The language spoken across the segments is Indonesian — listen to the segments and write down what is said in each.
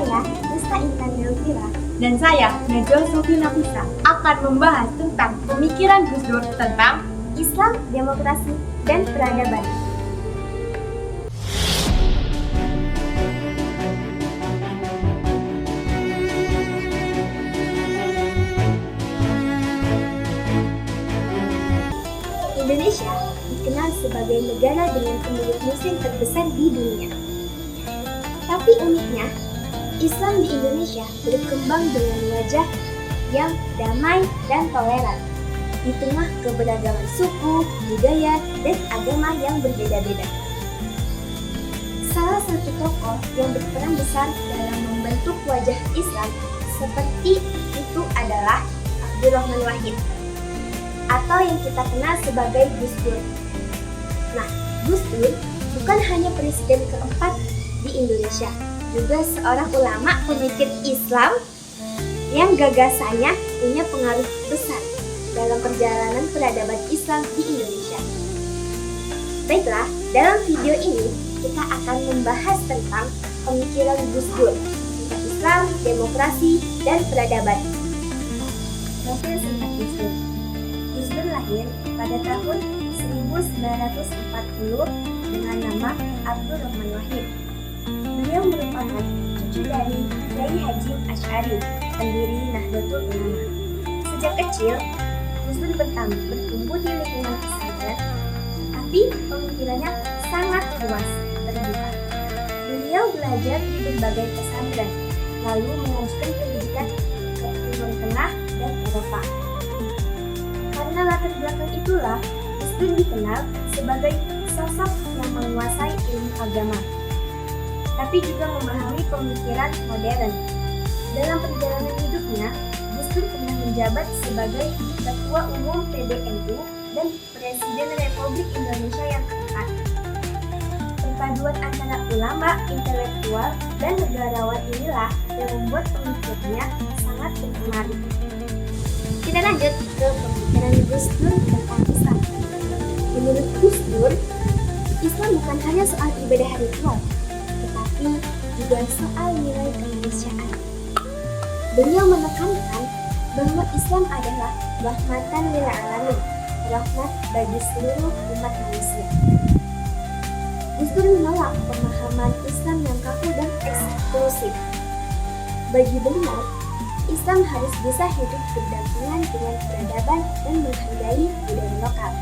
Saya, Nesta Intan Delvira, Dan saya, Najwa Sofi Nafisa, akan membahas tentang pemikiran Gus Dur tentang Islam, Demokrasi, dan Peradaban. Indonesia dikenal sebagai negara dengan penduduk muslim terbesar di dunia. Tapi uniknya, Islam di Indonesia berkembang dengan wajah yang damai dan toleran di tengah keberagaman suku, budaya, dan agama yang berbeda-beda. Salah satu tokoh yang berperan besar dalam membentuk wajah Islam seperti itu adalah Abdurrahman Wahid, atau yang kita kenal sebagai Gus Dur. Nah, Gus Dur bukan hanya presiden keempat di Indonesia, juga seorang ulama pemikir Islam yang gagasannya punya pengaruh besar dalam perjalanan peradaban Islam di Indonesia. Baiklah, dalam video ini kita akan membahas tentang pemikiran Gus Dur tentang Islam, demokrasi, dan peradaban. Profil singkat Gus Dur. Gus Dur lahir pada tahun 1940 dengan nama Abdurrahman Wahid. Beliau merupakan cucu dari Kiai Hasyim Asy'ari, pendiri Nahdlatul Ulama. Sejak kecil, Gus Dur bertumbuh di lingkungan pesantren, tapi pemikirannya sangat luas terbuka. Beliau belajar di berbagai pesantren, lalu melanjutkan pendidikan ke Timur Tengah dan Eropa. Karena latar belakang itulah, Gus Dur dikenal sebagai sosok yang menguasai ilmu agama, tapi juga memahami pemikiran modern. Dalam perjalanan hidupnya, Gus Dur pernah menjabat sebagai Ketua Umum PBNU dan Presiden Republik Indonesia yang keempat. Perpaduan antara ulama, intelektual, dan negarawan inilah yang membuat pemikirannya sangat berpengaruh. Kita lanjut ke pemikiran Gus Dur tentang Islam. Menurut Gus Dur, Islam bukan hanya soal ibadah ritual, tetapi juga soal nilai kemanusiaan. Beliau menekankan bahwa Islam adalah rahmatan lil alamin, rahmat bagi seluruh umat manusia. Gus Dur menolak pemahaman Islam yang kaku dan eksklusif. Bagi beliau, Islam harus bisa hidup berdampingan dengan peradaban dan menghargai budaya lokal.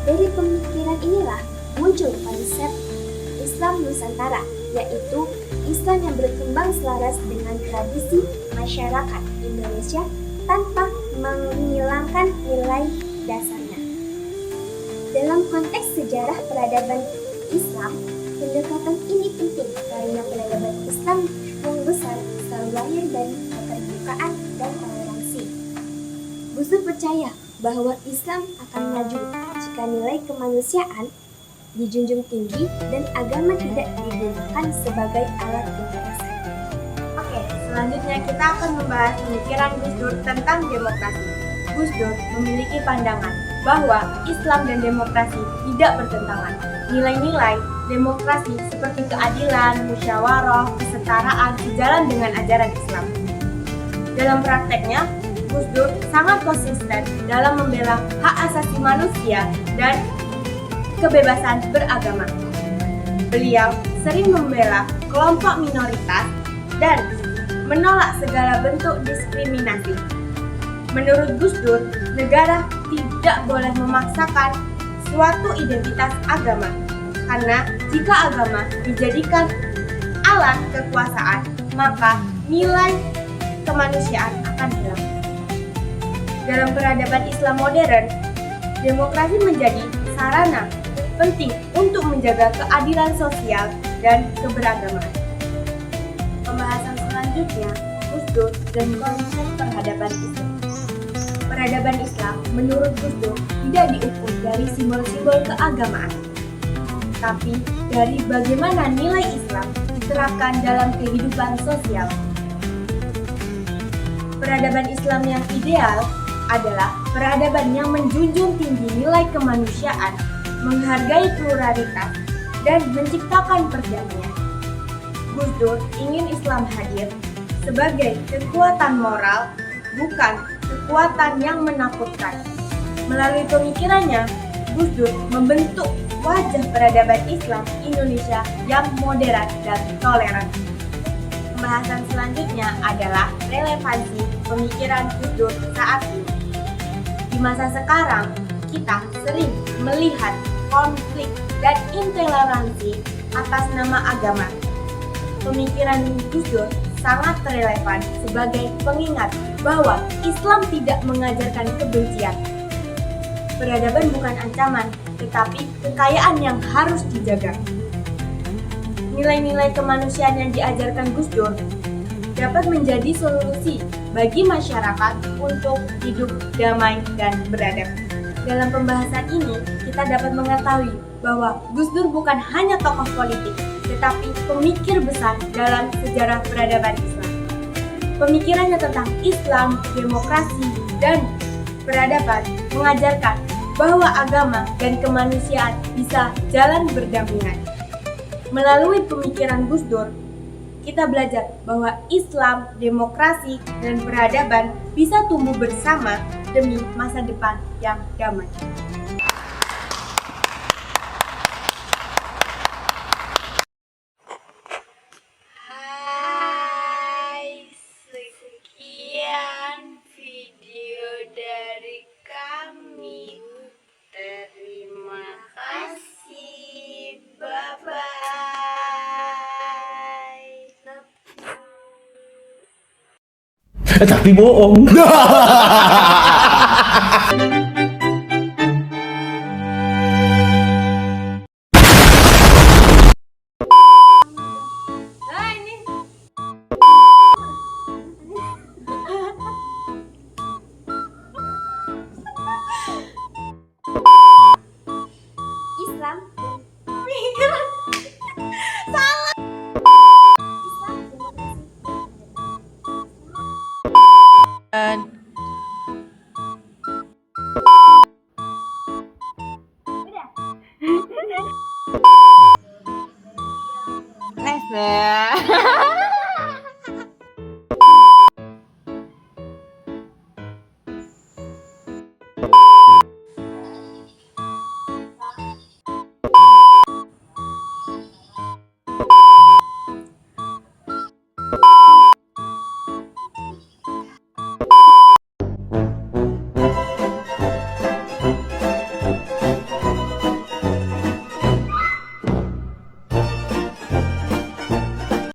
Dari pemikiran inilah muncul konsep Islam Nusantara, yaitu Islam yang berkembang selaras dengan tradisi masyarakat Indonesia tanpa menghilangkan nilai dasarnya. Dalam konteks sejarah peradaban Islam, pendekatan ini penting karena peradaban Islam yang besar selalu lahir dari keterbukaan dan toleransi. Gus Dur percaya bahwa Islam akan maju jika nilai kemanusiaan dijunjung tinggi dan agama tidak digunakan sebagai alat kekerasan. Oke, selanjutnya kita akan membahas pemikiran Gus Dur tentang demokrasi. Gus Dur memiliki pandangan bahwa Islam dan demokrasi tidak bertentangan. Nilai-nilai demokrasi seperti keadilan, musyawarah, kesetaraan sejalan dengan ajaran Islam. Dalam prakteknya, Gus Dur sangat konsisten dalam membela hak asasi manusia dan kebebasan beragama. Beliau sering membela kelompok minoritas dan menolak segala bentuk diskriminasi. Menurut Gus Dur, negara tidak boleh memaksakan suatu identitas agama, karena jika agama dijadikan alat kekuasaan, maka nilai kemanusiaan akan hilang. Dalam peradaban Islam modern, demokrasi menjadi sarana penting untuk menjaga keadilan sosial dan keberagaman. Pembahasan selanjutnya, Gus Dur dan konsep peradaban Islam. Peradaban Islam menurut Gus Dur tidak diukur dari simbol-simbol keagamaan, tapi dari bagaimana nilai Islam diterapkan dalam kehidupan sosial. Peradaban Islam yang ideal adalah peradaban yang menjunjung tinggi nilai kemanusiaan, menghargai pluralitas, dan menciptakan perdamaian. Gus Dur ingin Islam hadir sebagai kekuatan moral, bukan kekuatan yang menakutkan. Melalui pemikirannya, Gus Dur membentuk wajah peradaban Islam Indonesia yang moderat dan toleran. Pembahasan selanjutnya adalah relevansi pemikiran Gus Dur saat ini. Di masa sekarang, kita sering melihat konflik dan intoleransi atas nama agama. Pemikiran Gus Dur sangat relevan sebagai pengingat bahwa Islam tidak mengajarkan kebencian. Peradaban bukan ancaman, tetapi kekayaan yang harus dijaga. Nilai-nilai kemanusiaan yang diajarkan Gus Dur dapat menjadi solusi bagi masyarakat untuk hidup damai dan beradab. Dalam pembahasan ini, kita dapat mengetahui bahwa Gus Dur bukan hanya tokoh politik, tetapi pemikir besar dalam sejarah peradaban Islam. Pemikirannya tentang Islam, demokrasi, dan peradaban mengajarkan bahwa agama dan kemanusiaan bisa jalan berdampingan. Melalui pemikiran Gus Dur, kita belajar bahwa Islam, demokrasi, dan peradaban bisa tumbuh bersama demi masa depan yang damai. Hai, sekian video dari kami. Terima kasih. Bye-bye. Tapi bohong.